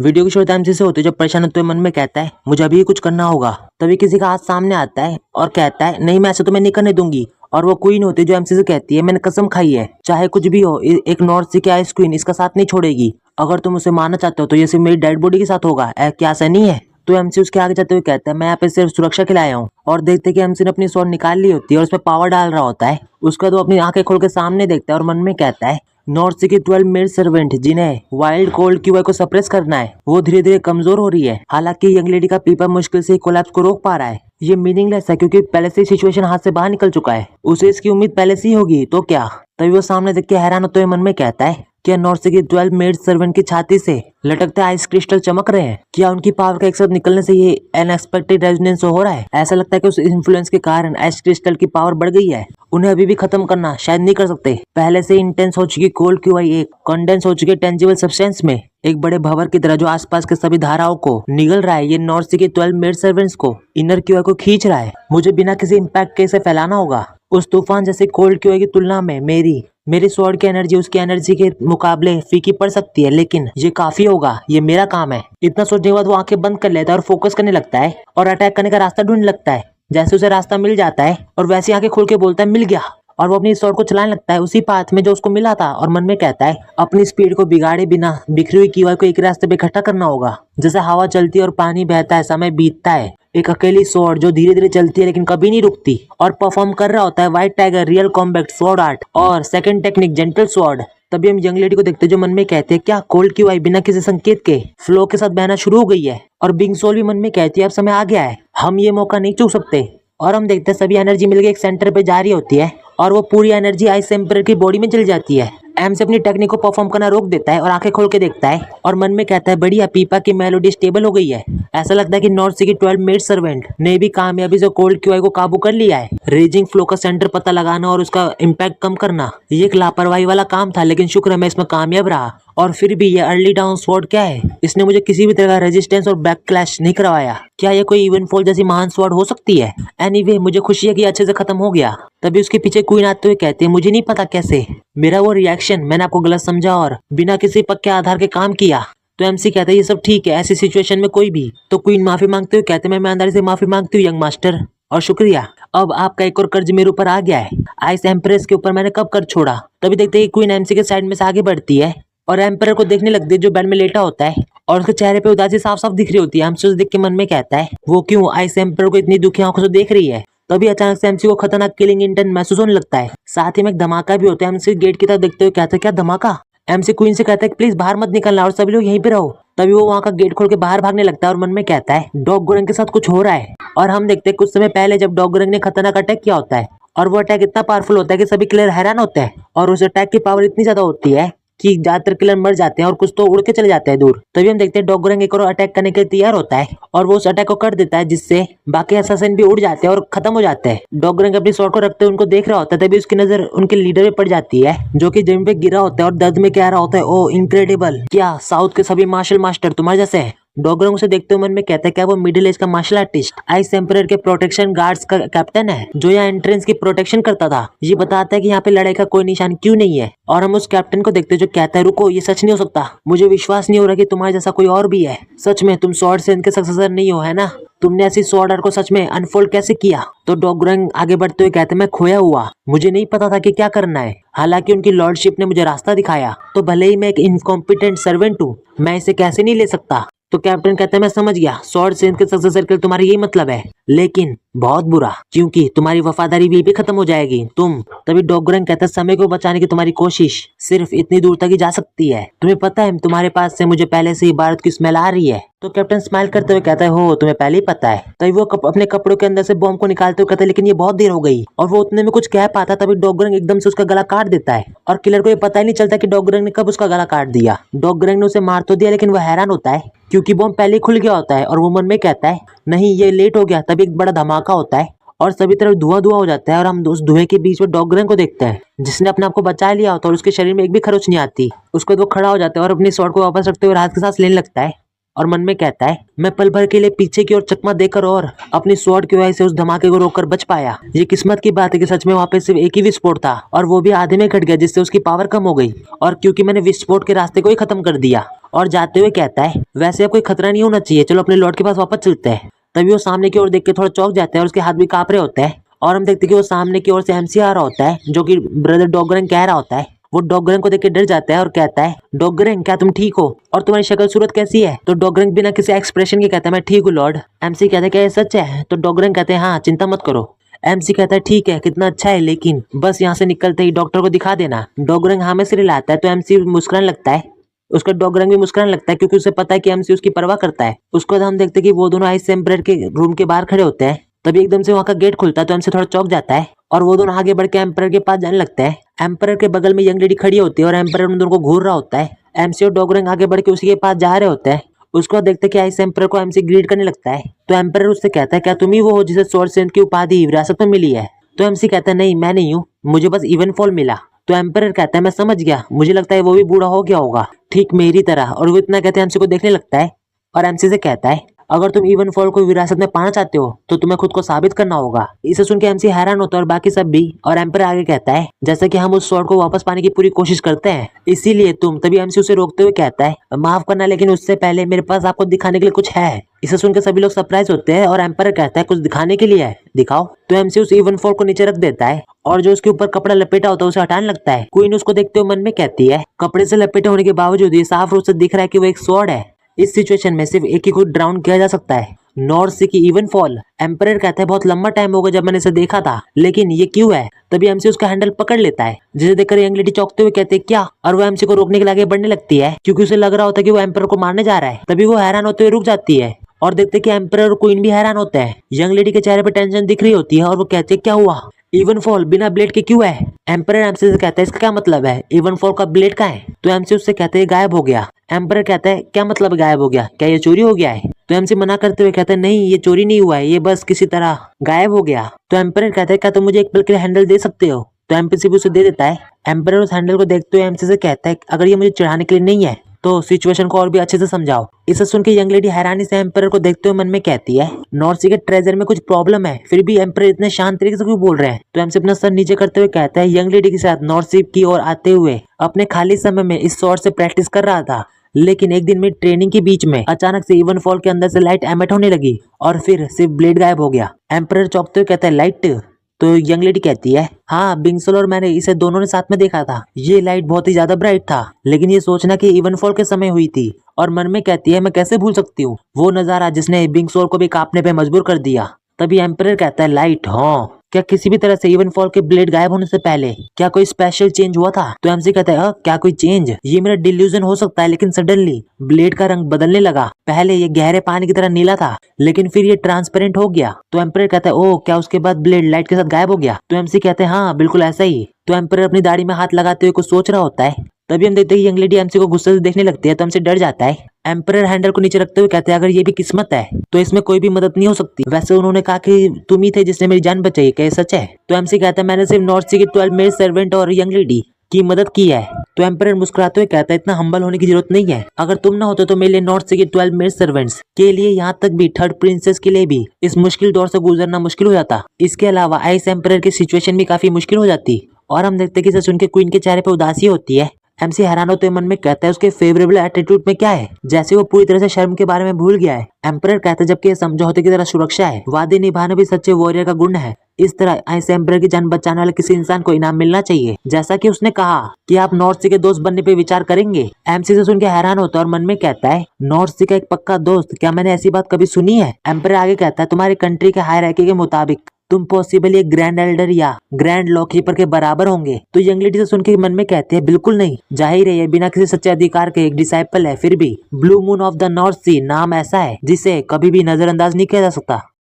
Video की शुरुआत MC से होती है। जब परेशान होते हुए मन में कहता है मुझे अभी कुछ करना होगा, तभी किसी का हाथ सामने आता है और कहता है नहीं, मैं ऐसे तो मैं नहीं करने दूंगी। और वो क्वीन होती है जो एमसी से कहती है मैंने कसम खाई है चाहे कुछ भी हो, एक नॉर्थ सी की आइस क्वीन इसका साथ नहीं छोड़ेगी। अगर तुम उसे मारना चाहते हो तो ये सिर्फ मेरी डेड बॉडी के साथ होगा। क्या ऐसा नहीं है? तो एमसी उसके आगे जाते हुए कहता है मैं यहाँ पे सिर्फ सुरक्षा के लिए आया हूँ। और देखते कि एमसी ने अपनी स्वॉर्ड निकाल ली होती है और उसमें पावर डाल रहा होता है। उसका तो अपनी आंखें खोल के सामने देखता है और मन में कहता है नॉर्थ सी की 12 मेड सर्वेंट जिन्हें वाइल्ड कोल्ड क्यूआई को सप्रेस करना है वो धीरे धीरे कमजोर हो रही है। हालांकि यंग लेडी का पीपा मुश्किल से कोलैप्स को रोक पा रहा है। ये मीनिंगलेस है क्योंकि पहले से सिचुएशन हाथ से बाहर निकल चुका है। उसे इसकी उम्मीद पहले से ही होगी तो क्या। तभी वो सामने देख के हैरान होते हुए मन में कहता है क्या नॉर्थ सी की 12 मेड सर्वेंट की छाती से लटकते आइस क्रिस्टल चमक रहे हैं? क्या उनकी पावर का एक साथ निकलने से ये अनएक्सपेक्टेड रेजोनेंस हो रहा है? ऐसा लगता है कि उस इन्फ्लुएंस के कारण आइस क्रिस्टल की पावर बढ़ गई है। उन्हें अभी भी खत्म करना शायद नहीं कर सकते। पहले से इंटेंस हो चुकी कोल्ड क्यूआई एक कंडेंस हो चुके टेंजिबल सब्सटेंस में एक बड़े भंवर की तरह जो आसपास के सभी धाराओं को निगल रहा है। ये नॉर्थ सी के 12 मेड सर्वेंट्स को इनर क्यूआई को खींच रहा है। मुझे बिना किसी इम्पैक्ट के इसे फैलाना होगा। उस तूफान जैसे कोल्ड क्यूआई की तुलना में मेरी स्वॉर्ड की एनर्जी उसकी एनर्जी के मुकाबले फीकी पड़ सकती है, लेकिन ये काफी होगा। ये मेरा काम है। इतना सोचने के बाद वो आंखें बंद कर लेता है और फोकस करने लगता है और अटैक करने का रास्ता ढूंढने लगता है। जैसे उसे रास्ता मिल जाता है और वैसी आंखें खोल के बोलता है मिल गया। और वो अपनी स्वॉर्ड को चलाने लगता है उसी पाथ में जो उसको मिला था और मन में कहता है अपनी स्पीड को बिगाड़े बिना बिखरी हुई क्यूआई को एक रास्ते पे इकट्ठा करना होगा। जैसे हवा चलती है और पानी बहता है, समय बीतता है। एक अकेली स्वॉर्ड जो धीरे धीरे चलती है लेकिन कभी नहीं रुकती और परफॉर्म कर रहा होता है white tiger real combat sword art और सेकंड टेक्निक जेंटल स्वॉर्ड। तभी हम यंग लेडी को देखते हैं जो मन में कहते हैं क्या कोल्ड क्यूआई बिना किसी संकेत के फ्लो के साथ बहना शुरू हो गई है। और बिंग सोल भी मन में कहती है अब समय आ गया है, हम ये मौका नहीं चूक सकते। और हम देखते हैं सभी एनर्जी मिलकर एक सेंटर पे जा रही होती है और वो पूरी एनर्जी आइस एम्परर की बॉडी में चली जाती है। एम से अपनी टेक्निक को परफॉर्म करना रोक देता है और आंखें खोल के देखता है और मन में कहता है बढ़िया, पीपा की मेलोडी स्टेबल हो गई है। ऐसा लगता है कि नॉर्थ सी की 12 मेड सर्वेंट ने भी कामयाबी से कोल्ड क्यूआई को काबू कर लिया है। रेजिंग फ्लो का सेंटर पता लगाना और उसका इम्पैक्ट कम करना ये एक लापरवाही वाला काम था, लेकिन शुक्र है मैं इसमें कामयाब रहा। और फिर भी ये अर्ली डाउन स्वॉर्ड क्या है? इसने मुझे किसी भी तरह का रेजिस्टेंस और बैक क्लैश नहीं करवाया। क्या ये कोई इवन फॉल जैसी महान स्वॉर्ड हो सकती है? एनीवे, मुझे खुशी है कि अच्छे से खत्म हो गया। तभी उसके पीछे क्वीन आते हुए कहती है मुझे नहीं पता कैसे मेरा वो रिएक्शन मैंने आपको गलत समझा और बिना किसी पक्के आधार के काम किया। तो एमसी कहता है ये सब ठीक है, ऐसी सिचुएशन में कोई भी। तो क्वीन माफी मांगते हुए कहते हैं मैं ईमानदारी से माफी मांगती हूँ यंग मास्टर और शुक्रिया। अब आपका एक और कर्ज मेरे ऊपर आ गया है। आइस एम्प्रेस के ऊपर मैंने कब कर्ज छोड़ा। तभी देखते हैं क्वीन एमसी के साइड में से आगे बढ़ती है और एम्पर को देखने लगती है जो बेड में लेटा होता है और उसके चेहरे पे उदासी साफ साफ दिख रही होती है। एमसी उसे देख के मन में कहता है वो क्यों आइस एम्पर को इतनी दुखी आंखों से देख रही है। तभी अचानक से एमसी को खतरनाक किलिंग इंटेंट महसूस होने लगता है। साथ ही में एक धमाका भी होता है। एमसी गेट की तरफ देखते हुए कहता है क्या धमाका। एमसी क्वीन से कहता है प्लीज बाहर मत निकलना और सभी लोग यहीं पे रहो। तभी वो वहाँ का गेट खोल के बाहर भागने लगता है और मन में कहता है डॉग गोरेंग के साथ कुछ हो रहा है। और हम देखते हैं कुछ समय पहले जब डॉग गोरेंग ने खतरनाक अटैक किया होता है और वो अटैक इतना पावरफुल होता है कि सभी किलर हैरान होते हैं और उस अटैक की पावर इतनी ज्यादा होती है कि ज्यादातर किलर मर जाते हैं और कुछ तो उड़ के चले जाते हैं दूर। तभी हम देखते हैं डॉग गोरेंग एक और अटैक करने के लिए तैयार होता है और वो उस अटैक को कर देता है जिससे बाकी असैसिन भी उड़ जाते हैं और खत्म हो जाते हैं। डॉग गोरेंग अपनी स्वॉर्ड को रखते हुए उनको देख रहा होता है। तभी उसकी नजर उनके लीडर पे पड़ जाती है जो कि जमीन पे गिरा होता है और दर्द में कह रहा होता है ओ इनक्रेडिबल, क्या साउथ के सभी मार्शल मास्टर तुम्हारे जैसे है। डॉग गोरेंग उसे देखते हुए मन में कहता है क्या वो मिडिल एज का मार्शल आर्टिस्ट आइस एम्परर के प्रोटेक्शन गार्ड्स का कैप्टन है जो यहाँ एंट्रेंस की प्रोटेक्शन करता था। ये बताता है कि यहाँ पे लड़ाई का कोई निशान क्यों नहीं है। और हम उस कैप्टन को देखते हैं जो कहता है रुको, ये सच नहीं हो सकता, मुझे विश्वास नहीं हो रहा कि तुम्हारे जैसा कोई और भी है। सच में तुम स्वॉर्ड सेन के सक्सेसर नहीं हो, है ना? तुमने ऐसी स्वॉर्ड आर्ट को सच में अनफोल्ड कैसे किया? तो डॉग गोरेंग आगे बढ़ते हुए कहते मैं खोया हुआ, मुझे नहीं पता था कि क्या करना है। हालांकि उनकी लॉर्डशिप ने मुझे रास्ता दिखाया। तो भले ही मैं एक इनकॉम्पिटेंट सर्वेंट हूँ, मैं इसे कैसे नहीं ले सकता। तो कैप्टन कहता है मैं समझ गया, स्वॉर्ड सेन के सक्सेसर के लिए तुम्हारा यही मतलब है, लेकिन बहुत बुरा, क्योंकि तुम्हारी वफादारी भी खत्म हो जाएगी। तुम तभी डॉग गोरेंग कहता है समय को बचाने की तुम्हारी कोशिश सिर्फ इतनी दूर तक ही जा सकती है। तुम्हें पता है तुम्हारे पास से मुझे पहले से ही बारूद की स्मेल आ रही है। तो कैप्टन स्माइल करते हुए कहता है हो, तुम्हें पहले ही पता है। तभी वो अपने कपड़ों के अंदर से बॉम्ब को निकालते हुए कहता है लेकिन ये बहुत देर हो गई। और वो उतने में कुछ कह पाता तभी डॉग गोरेंग एकदम से उसका गला काट देता है और किलर को ये पता ही नहीं चलता कि डॉग गोरेंग ने कब उसका गला काट दिया। डॉग गोरेंग ने उसे मार तो दिया लेकिन वो हैरान होता है क्योंकि बॉम्ब पहले ही खुल गया होता है और वो मन में कहता है नहीं, ये लेट हो गया। तभी एक बड़ा धमाका होता है और सभी तरफ धुआं धुआं हो जाता है और हम उस धुएं के बीच में डॉग गोरेंग को देखते हैं जिसने अपने आप को बचा लिया होता है और उसके शरीर में एक भी खरोच नहीं आती। उसके बाद वो खड़ा हो जाता है और अपनी स्वॉर्ड को वापस रखते हुए राहत के सांस लेने लगता है। और मन में कहता है मैं पल भर के लिए पीछे की ओर चकमा देकर और अपनी स्वॉर्ड की वजह से उस धमाके को रोककर बच पाया। ये किस्मत की बात है कि सच में वहाँ पे सिर्फ एक ही विस्फोट था और वो भी आधे में घट गया, जिससे उसकी पावर कम हो गई और क्योंकि मैंने विस्फोट के रास्ते को ही खत्म कर दिया। और जाते हुए कहता है वैसे अब कोई खतरा नहीं होना चाहिए, चलो अपने लॉर्ड के पास वापस चलते हैं। तभी वो सामने की ओर देख के थोड़ा चौंक जाता है और उसके हाथ भी कांप रहे होते हैं और हम देखते हैं कि वो सामने की ओर से एमसी आ रहा होता है जो कि ब्रदर डॉगरन कह रहा होता है। वो डॉगरंग को देख के डर जाता है और कहता है डॉगरंग क्या तुम ठीक हो और तुम्हारी शक्ल सूरत कैसी है? तो डॉगरंग बिना किसी एक्सप्रेशन के कहता है मैं ठीक हूँ लॉर्ड। एमसी कहता है क्या ये सच है? तो डॉगरंग कहते हैं हाँ चिंता मत करो। एमसी कहता है ठीक है कितना अच्छा है, लेकिन बस यहाँ से निकलते ही डॉक्टर को दिखा देना। डॉगरंग हाँ में सिर हिलाता है तो एमसी मुस्कुराने लगता है, उसका डॉगरंग भी मुस्कुराने लगता है क्योंकि उसे पता है कि एमसी उसकी परवाह करता है। उसके बाद हम देखते हैं कि वो दोनों आइस एम्परर के रूम के बाहर खड़े होते हैं। तभी एकदम से वहाँ का गेट खुलता है तो एमसी थोड़ा चौंक जाता है और वो दोनों आगे बढ़ के एम्परर के पास जाने लगते हैं। एम्परर के बगल में यंग लेडी खड़ी होती है और एम्परर उन दोनों को घूर रहा होता है। एमसी और डॉगरंग आगे बढ़ के उसी के पास जा रहे होते हैं। उसको बाद देखते हैं कि आइस एम्परर को एमसी ग्रीट करने लगता है तो एम्परर उससे कहता है क्या तुम ही वो हो जिसे स्वॉर्ड सेंट की उपाधि विरासत में मिली है? तो एमसी कहता है नहीं मैं नहीं हूँ, मुझे बस इवन फॉल मिला। तो एम्परर कहता है मैं समझ गया, मुझे लगता है वो भी बूढ़ा हो गया होगा ठीक मेरी तरह। और वो इतना कहते हैं एमसी को देखने लगता है और एमसी से कहता है अगर तुम इवन फॉल को विरासत में पाना चाहते हो तो तुम्हें खुद को साबित करना होगा। इसे सुन के एमसी हैरान होता है और बाकी सब भी। और एम्परर आगे कहता है जैसे कि हम उस स्वॉर्ड को वापस पाने की पूरी कोशिश करते हैं इसीलिए तुम। तभी एमसी उसे रोकते हुए कहता है माफ करना लेकिन उससे पहले मेरे पास आपको दिखाने के लिए कुछ है। इसे सुनकर सभी लोग सरप्राइज होते हैं और एम्परर कहता है कुछ दिखाने के लिए है, दिखाओ। तो एमसी उस इवन फॉल को नीचे रख देता है और जो उसके ऊपर कपड़ा लपेटा होता है उसे हटाने लगता है। क्वीन उसको देखते हुए मन में कहती है कपड़े से लपेटे होने के बावजूद ये साफ रूप से दिख रहा है कि वो एक स्वॉर्ड है। इस सिचुएशन में सिर्फ एक ही को ड्राउन किया जा सकता है, नॉर्थ सी की इवन फॉल। एम्परर कहता है बहुत लंबा टाइम होगा जब मैंने इसे देखा था, लेकिन ये क्यों है? तभी एमसी उसका हैंडल पकड़ लेता है जिसे देखकर यंग लेडी चौंकते हुए कहते हैं क्या? और वो एमसी को रोकने के लिए आगे बढ़ने लगती है क्योंकि उसे लग रहा होता है कि वो एम्परर को मारने जा रहा है। तभी वो हैरान होते हुए रुक जाती है और देखते हैं कि एम्परर और क्वीन भी हैरान होते हैं। यंग लेडी के चेहरे पर टेंशन दिख रही होती है और वो कहती है क्या हुआ? इवन फॉल बिना ब्लेड के क्यों है? एम्परर एमसी से कहता है इसका क्या मतलब है? इवन फॉल का ब्लेड कहाँ है? तो एमसी उससे कहते हैं गायब हो गया। एम्परर कहता है क्या मतलब गायब हो गया? क्या ये चोरी हो गया है? तो एमसी मना करते हुए कहता है नहीं ये चोरी नहीं हुआ है, ये बस किसी तरह गायब हो गया। तो एम्परर कहता है क्या तुम मुझे एक पल के लिए हैंडल दे सकते हो? तो एमसी भी उसे दे देता है। एम्परर उस हैंडल को देखते हुए एमसी से कहता है अगर ये मुझे चढ़ाने के लिए नहीं है तो सिचुएशन को और भी अच्छे से समझाओ। इसे सुन के यंग लेडी हैरानी से एम्परर को देखते हुए मन में कहती है नॉर्थ सी के ट्रेजर में कुछ प्रॉब्लम है, फिर भी एम्परर इतने शांत तरीके से क्यों बोल रहे हैं? तो एमसी अपना सर नीचे करते हुए कहता है यंग लेडी के साथ नॉर्थ सी की ओर आते हुए अपने खाली समय में इस स्वॉर्ड से प्रैक्टिस कर रहा था, लेकिन एक दिन में ट्रेनिंग के बीच में अचानक से इवन फॉल के अंदर से लाइट एमिट होने लगी और फिर सिर्फ ब्लेड गायब हो गया। एम्परर चौंकते हुए कहता है लाइट? तो यंग लेडी कहती है हाँ बिंगसल और मैंने इसे दोनों ने साथ में देखा था, ये लाइट बहुत ही ज्यादा ब्राइट था, लेकिन ये सोचना कि इवन फॉल के समय हुई थी। और मन में कहती है मैं कैसे भूल सकती हूँ वो नजारा जिसने बिंगसोल को भी कांपने पे मजबूर कर दिया। तभी एम्परर कहता है लाइट? हाँ क्या किसी भी तरह से इवन फॉल के ब्लेड गायब होने से पहले क्या कोई स्पेशल चेंज हुआ था? तो एमसी कहता है क्या कोई चेंज? ये मेरा डिल्यूजन हो सकता है, लेकिन सडनली ब्लेड का रंग बदलने लगा। पहले ये गहरे पानी की तरह नीला था लेकिन फिर ये ट्रांसपेरेंट हो गया। तो एम्परर कहता है ओह क्या उसके बाद ब्लेड लाइट के साथ गायब हो गया? तो एमसी कहते हैं हाँ बिल्कुल ऐसा ही। तो एम्परर अपनी दाढ़ी में हाथ लगाते हुए कुछ सोच रहा होता है। तभी हम देखते हैं यंग लेडी एमसी को गुस्से से देखने लगती है तो हमसे डर जाता है। एम्परर हैंडल को नीचे रखते हुए कहते हैं अगर ये भी किस्मत है तो इसमें कोई भी मदद नहीं हो सकती। वैसे उन्होंने कहा कि तुम ही थे जिसने मेरी जान बचाई, क्या ये सच है? तो एमसी कहता है मैंने सिर्फ नॉर्थ सी के 12 मेड सर्वेंट और यंग लेडी की मदद की है। तो एम्परर मुस्कुराते हुए कहता है इतना हम्बल होने की जरूरत नहीं है, अगर तुम ना होते तो मेरे लिए नॉर्थ सी के 12 मेड सर्वेंट्स के लिए यहाँ तक भी थर्ड प्रिंसेस के लिए भी इस मुश्किल दौर से गुजरना मुश्किल हो जाता। इसके अलावा आइस एम्परर की सिचुएशन भी काफी मुश्किल हो जाती। और हम देखते हैं कि इसे सुन के क्वीन के चेहरे पर उदासी होती है। एमसी हैरान होते मन में कहता है उसके फेवरेबल एटीट्यूड में क्या है, जैसे वो पूरी तरह से शर्म के बारे में भूल गया है। एम्परर कहता है जबकि ये समझौते की तरह सुरक्षा है, वादे निभाना भी सच्चे वॉरियर का गुण है। इस तरह ऐसे एम्परर की जान बचाने वाले किसी इंसान को इनाम मिलना चाहिए, जैसा कि उसने कहा कि आप नॉर्थ सी के दोस्त बनने पे विचार करेंगे। एमसी से सुन के हैरान होता है और मन में कहता है नॉर्थ सी का एक पक्का दोस्त, क्या मैंने ऐसी बात कभी सुनी है? एम्परर आगे कहता है तुम्हारी कंट्री के हायरार्की के मुताबिक तुम पॉसिबल एक ग्रैंड एल्डर या ग्रैंड लॉकीपर के बराबर होंगे। तो यंग लेडी से सुन के मन में कहते हैं बिल्कुल नहीं, जाहिर है ये बिना किसी सच्चे अधिकार के एक डिसाइपल है, फिर भी Blue Moon of the North Sea नाम ऐसा है जिसे कभी भी नजरअंदाज नहीं किया जा सकता।